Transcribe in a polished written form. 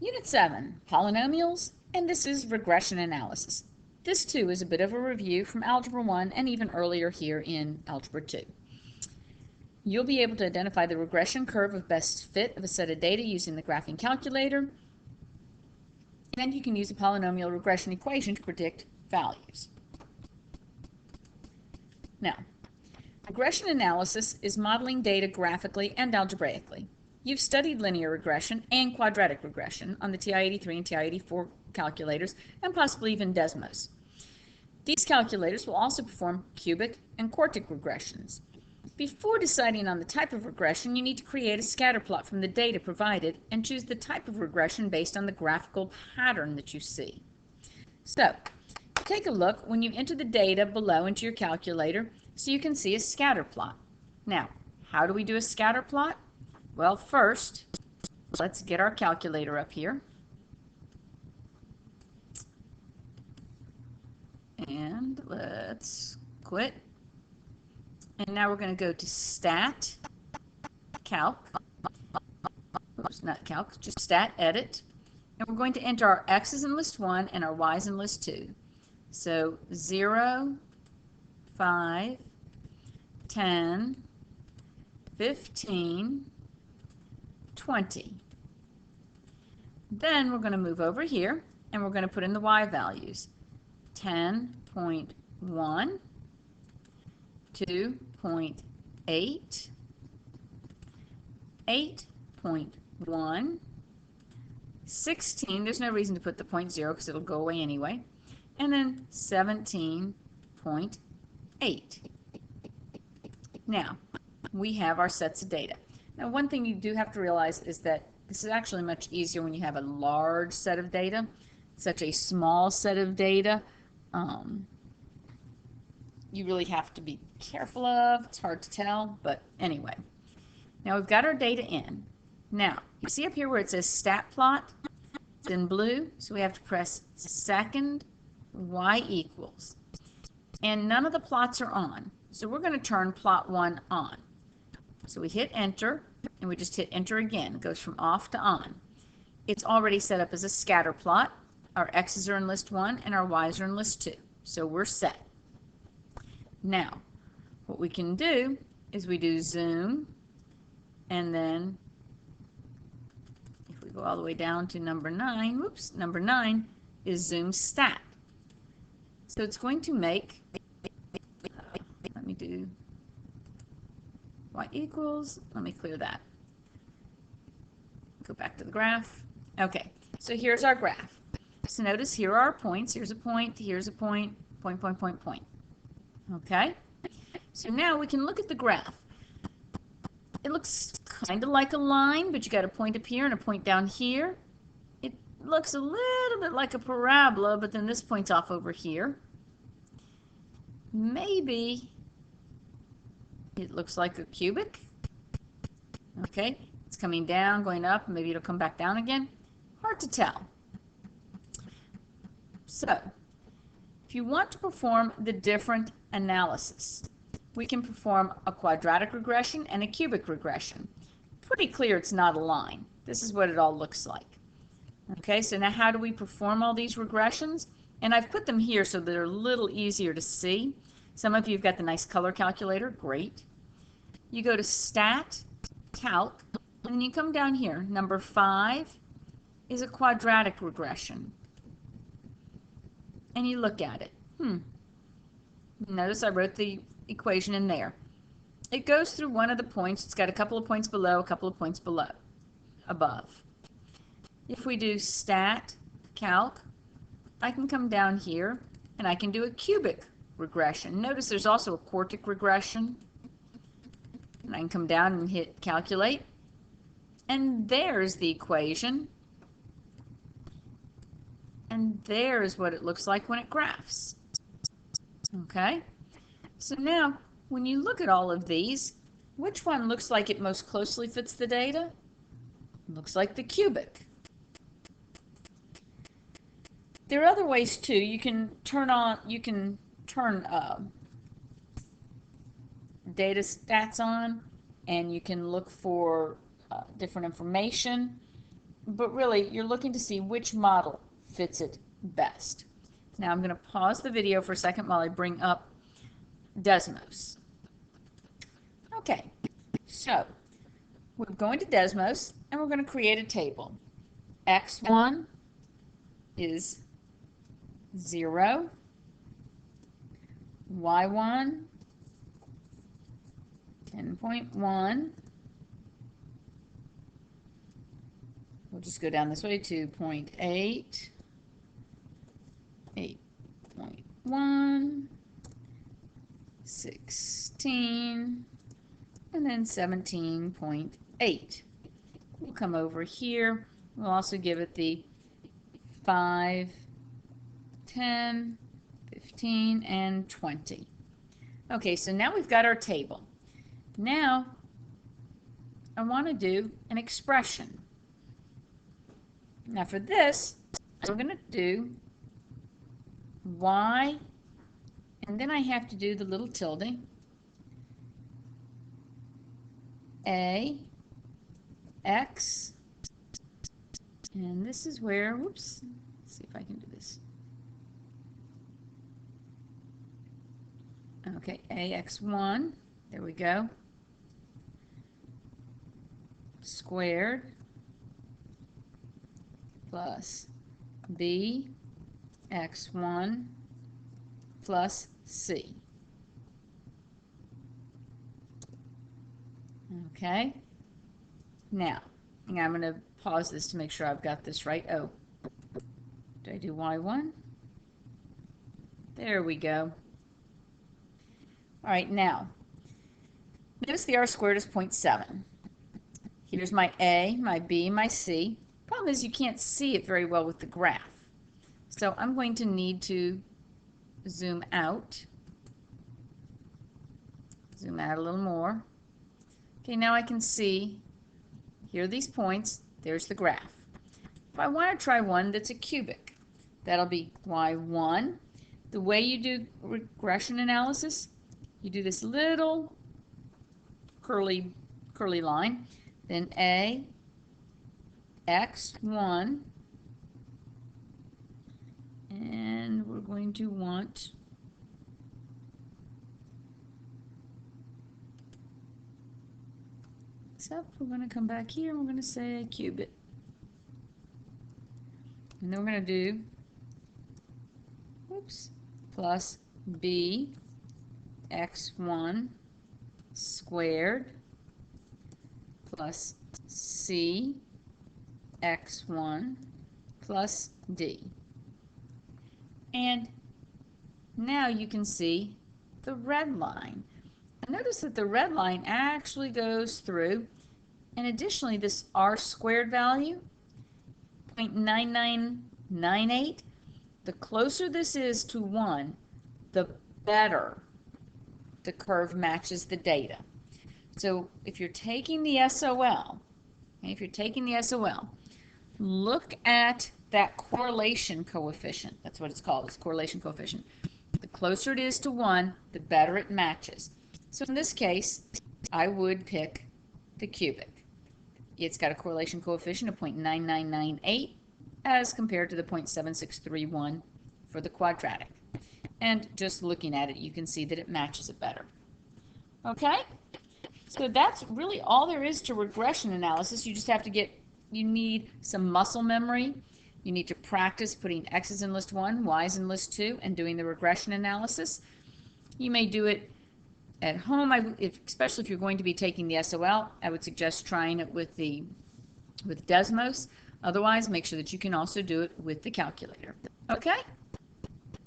Unit 7, Polynomials, and this is Regression Analysis. This too is a bit of a review from Algebra 1 and even earlier here in Algebra 2. You'll be able to identify the regression curve of best fit of a set of data using the graphing calculator, and you can use a polynomial regression equation to predict values. Now, regression analysis is modeling data graphically and algebraically. You've studied linear regression and quadratic regression on the TI-83 and TI-84 calculators, and possibly even Desmos. These calculators will also perform cubic and quartic regressions. Before deciding on the type of regression, you need to create a scatter plot from the data provided and choose the type of regression based on the graphical pattern that you see. So, take a look when you enter the data below into your calculator so you can see a scatter plot. Now, how do we do a scatter plot? Well, first, let's get our calculator up here. And let's quit. And now we're going to go to Stat, Calc. Oops, not Calc, just Stat, Edit. And we're going to enter our X's in list 1 and our Y's in list 2. So 0, 5, 10, 15, 20. Then we're going to move over here and we're going to put in the Y values. 10.1, 2.8, 8.1, 16, there's no reason to put the 0.0 because it'll go away anyway, and then 17.8. Now, we have our sets of data. Now, one thing you do have to realize is that this is actually much easier when you have a large set of data. Such a small set of data, you really have to be careful of. It's hard to tell, but anyway. Now we've got our data in. Now, you see up here where it says stat plot? It's in blue, so we have to press second y equals. And none of the plots are on, so we're going to turn plot 1 on. So we hit enter, and we just hit enter again. It goes from off to on. It's already set up as a scatter plot. Our x's are in list 1 and our y's are in list 2. So we're set. Now, what we can do is we do zoom, and then if we go all the way down to number 9, whoops, number 9 is zoom stat. So it's going to make, let me do y equals, let me clear that. Go back to the graph. Okay, so here's our graph. So notice here are our points. Here's a point, here's a point, point, point, point, point. Okay, so now we can look at the graph. It looks kind of like a line, but you got a point up here and a point down here. It looks a little bit like a parabola, but then this point's off over here. Maybe it looks like a cubic. Okay, it's coming down, going up, maybe it'll come back down again. Hard to tell. So, if you want to perform the different analysis, we can perform a quadratic regression and a cubic regression. Pretty clear it's not a line. This is what it all looks like. Okay, so now how do we perform all these regressions? And I've put them here so they're a little easier to see. Some of you have got the nice color calculator. Great. You go to Stat, Calc, and then you come down here. Number 5 is a quadratic regression. And you look at it. Notice I wrote the equation in there. It goes through one of the points. It's got a couple of points below, a couple of points below, above. If we do stat, calc, I can come down here and I can do a cubic regression. Notice there's also a quartic regression. And I can come down and hit calculate. And there's the equation. And there's what it looks like when it graphs. Okay, so now when you look at all of these, which one looks like it most closely fits the data? Looks like the cubic. There are other ways too. You can turn data stats on, and you can look for different information. but really you're looking to see which model fits it best. Now I'm going to pause the video for a second while I bring up Desmos. Okay, so we're going to Desmos and we're going to create a table. X1 is 0, Y1 10.1. We'll just go down this way to 0.8, 8.1, 16, and then 17.8. We'll come over here. We'll also give it the 5, 10, 15, and 20. Okay, so now we've got our table. Now I want to do an expression. Now for this, I'm going to do y, and then I have to do the little tilde, a, x, and this is where, whoops, let's see if I can do this. Okay, ax1, there we go, squared plus b x1 plus c. Okay, now I'm going to pause this to make sure I've got this right. Oh, did I do y1? There we go. All right, now notice the r squared is 0.7. Here's my a, my b, my c. Problem is you can't see it very well with the graph. So I'm going to need to zoom out a little more. Okay, now I can see here are these points, there's the graph. If I want to try one that's a cubic, that'll be y1. The way you do regression analysis, you do this little curly line, then a, x1, and we're going to want except we're going to come back here and we're going to say a cubit, and then we're going to do plus b x1 squared plus c x1 plus d. And now you can see the red line. And notice that the red line actually goes through, and additionally this r squared value, 0.9998, the closer this is to 1, the better the curve matches the data. So if you're taking the SOL, look at that correlation coefficient. That's what it's called. It's correlation coefficient. The closer it is to 1, the better it matches. So in this case, I would pick the cubic. It's got a correlation coefficient of 0.9998 as compared to the 0.7631 for the quadratic. And just looking at it, you can see that it matches it better. Okay? So that's really all there is to regression analysis. You just have to you need some muscle memory. You need to practice putting x's in list 1, y's in list 2, and doing the regression analysis. You may do it at home, especially if you're going to be taking the SOL. I would suggest trying it with Desmos. Otherwise, make sure that you can also do it with the calculator. Okay?